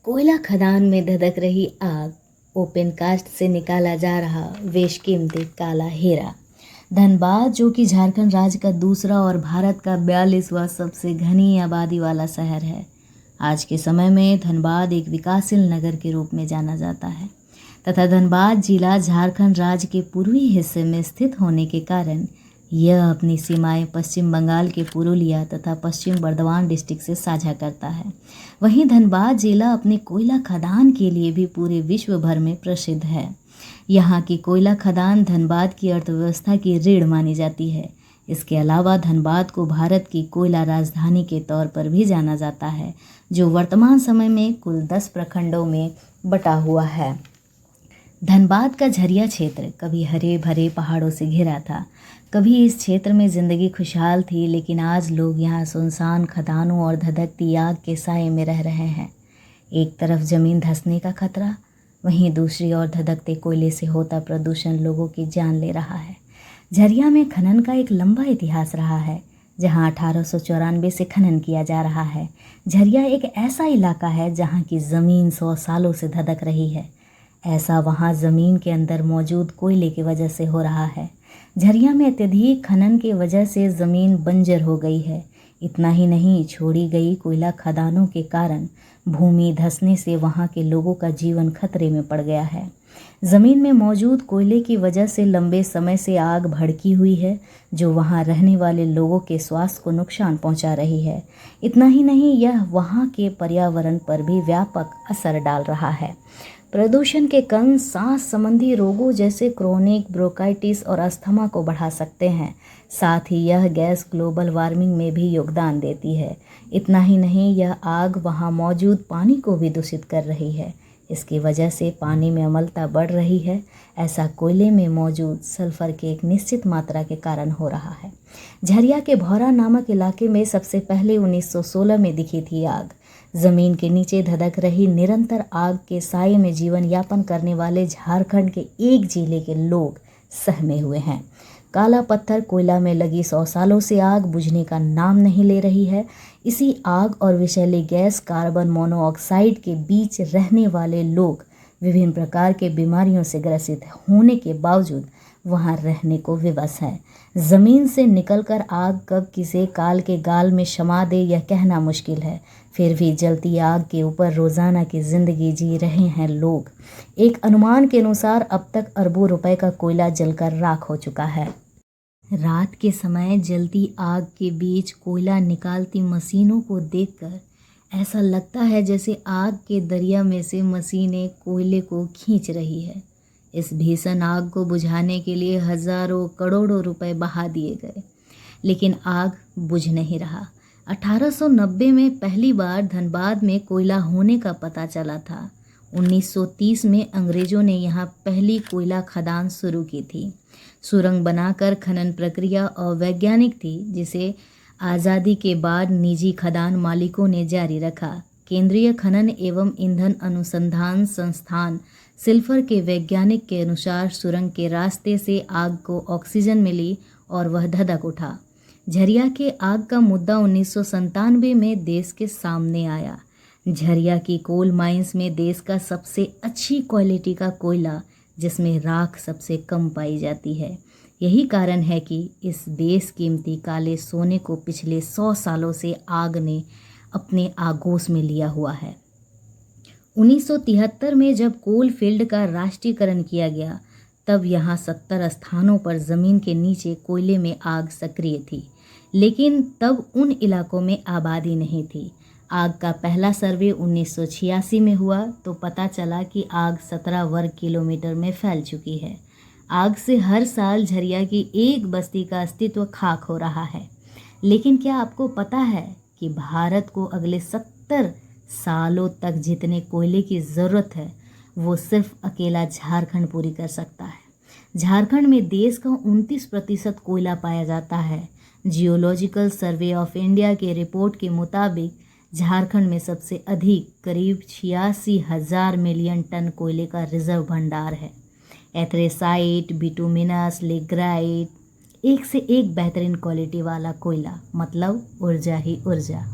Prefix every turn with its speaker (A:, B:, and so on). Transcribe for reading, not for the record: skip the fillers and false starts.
A: कोयला खदान में धधक रही आग, ओपन कास्ट से निकाला जा रहा बेशकीमती काला हीरा। धनबाद, जो कि झारखंड राज्य का दूसरा और भारत का 42वां सबसे घनी आबादी वाला शहर है, आज के समय में धनबाद एक विकासशील नगर के रूप में जाना जाता है तथा धनबाद जिला झारखंड राज्य के पूर्वी हिस्से में स्थित होने के कारण यह अपनी सीमाएं पश्चिम बंगाल के पुरुलिया तथा पश्चिम बर्धमान डिस्ट्रिक्ट से साझा करता है। वहीं धनबाद जिला अपने कोयला खदान के लिए भी पूरे विश्व भर में प्रसिद्ध है। यहाँ की कोयला खदान धनबाद की अर्थव्यवस्था की रीढ़ मानी जाती है। इसके अलावा धनबाद को भारत की कोयला राजधानी के तौर पर भी जाना जाता है, जो वर्तमान समय में कुल 10 प्रखंडों में बटा हुआ है। धनबाद का झरिया क्षेत्र कभी हरे भरे पहाड़ों से घिरा था। कभी इस क्षेत्र में ज़िंदगी खुशहाल थी, लेकिन आज लोग यहाँ सुनसान खदानों और धधकती आग के साए में रह रहे हैं। एक तरफ ज़मीन धंसने का खतरा, वहीं दूसरी ओर धधकते कोयले से होता प्रदूषण लोगों की जान ले रहा है। झरिया में खनन का एक लंबा इतिहास रहा है, जहाँ 1894 से खनन किया जा रहा है। झरिया एक ऐसा इलाका है जहाँ की ज़मीन 100 सालों से धधक रही है। ऐसा वहाँ ज़मीन के अंदर मौजूद कोयले की वजह से हो रहा है। झरिया में अत्यधिक खनन की वजह से ज़मीन बंजर हो गई है। इतना ही नहीं, छोड़ी गई कोयला खदानों के कारण भूमि धंसने से वहाँ के लोगों का जीवन खतरे में पड़ गया है। ज़मीन में मौजूद कोयले की वजह से लंबे समय से आग भड़की हुई है, जो वहाँ रहने वाले लोगों के स्वास्थ्य को नुकसान पहुँचा रही है। इतना ही नहीं, यह वहाँ के पर्यावरण पर भी व्यापक असर डाल रहा है। प्रदूषण के कण सांस संबंधी रोगों जैसे क्रोनिक ब्रोंकाइटिस और अस्थमा को बढ़ा सकते हैं। साथ ही यह गैस ग्लोबल वार्मिंग में भी योगदान देती है। इतना ही नहीं, यह आग वहाँ मौजूद पानी को भी दूषित कर रही है। इसकी वजह से पानी में अम्लता बढ़ रही है। ऐसा कोयले में मौजूद सल्फर के एक निश्चित मात्रा के कारण हो रहा है। झरिया के भौरा नामक इलाके में सबसे पहले 1916 में दिखी थी आग। ज़मीन के नीचे धधक रही निरंतर आग के साए में जीवन यापन करने वाले झारखंड के एक जिले के लोग सहमे हुए हैं। काला पत्थर कोयला में लगी 100 सालों से आग बुझने का नाम नहीं ले रही है। इसी आग और विषैली गैस कार्बन मोनोऑक्साइड के बीच रहने वाले लोग विभिन्न प्रकार के बीमारियों से ग्रसित होने के बावजूद वहाँ रहने को विवश है। ज़मीन से निकलकर आग कब किसे काल के गाल में शमा दे, यह कहना मुश्किल है। फिर भी जलती आग के ऊपर रोज़ाना की ज़िंदगी जी रहे हैं लोग। एक अनुमान के अनुसार अब तक अरबों रुपए का कोयला जलकर राख हो चुका है। रात के समय जलती आग के बीच कोयला निकालती मशीनों को देखकर ऐसा लगता है जैसे आग के दरिया में से मशीनें कोयले को खींच रही है। इस भीषण आग को बुझाने के लिए हज़ारों करोड़ों रुपए बहा दिए गए, लेकिन आग बुझ नहीं रहा। 1890 में पहली बार धनबाद में कोयला होने का पता चला था। 1930 में अंग्रेज़ों ने यहाँ पहली कोयला खदान शुरू की थी। सुरंग बनाकर खनन प्रक्रिया अवैज्ञानिक थी, जिसे आज़ादी के बाद निजी खदान मालिकों ने जारी रखा। केंद्रीय खनन एवं ईंधन अनुसंधान संस्थान सिल्फर के वैज्ञानिक के अनुसार सुरंग के रास्ते से आग को ऑक्सीजन मिली और वह धधक उठा। झरिया के आग का मुद्दा 1997 में देश के सामने आया। झरिया की कोल माइंस में देश का सबसे अच्छी क्वालिटी का कोयला, जिसमें राख सबसे कम पाई जाती है। यही कारण है कि इस बेशकीमती काले सोने को पिछले 100 सालों से आग ने अपने आगोश में लिया हुआ है। 1973 में जब कोल फील्ड का राष्ट्रीयकरण किया गया, तब यहाँ 70 स्थानों पर ज़मीन के नीचे कोयले में आग सक्रिय थी, लेकिन तब उन इलाकों में आबादी नहीं थी। आग का पहला सर्वे 1986 में हुआ तो पता चला कि आग 17 वर्ग किलोमीटर में फैल चुकी है। आग से हर साल झरिया की एक बस्ती का अस्तित्व खाक हो रहा है। लेकिन क्या आपको पता है कि भारत को अगले 70 सालों तक जितने कोयले की ज़रूरत है, वो सिर्फ अकेला झारखंड पूरी कर सकता है। झारखंड में देश का 29% कोयला पाया जाता है। जियोलॉजिकल सर्वे ऑफ इंडिया के रिपोर्ट के मुताबिक झारखंड में सबसे अधिक करीब 86,000 मिलियन टन कोयले का रिजर्व भंडार है। एथ्रेसाइट, बिटुमिनस, लेग्राइट, एक से एक बेहतरीन क्वालिटी वाला कोयला, मतलब ऊर्जा ही ऊर्जा।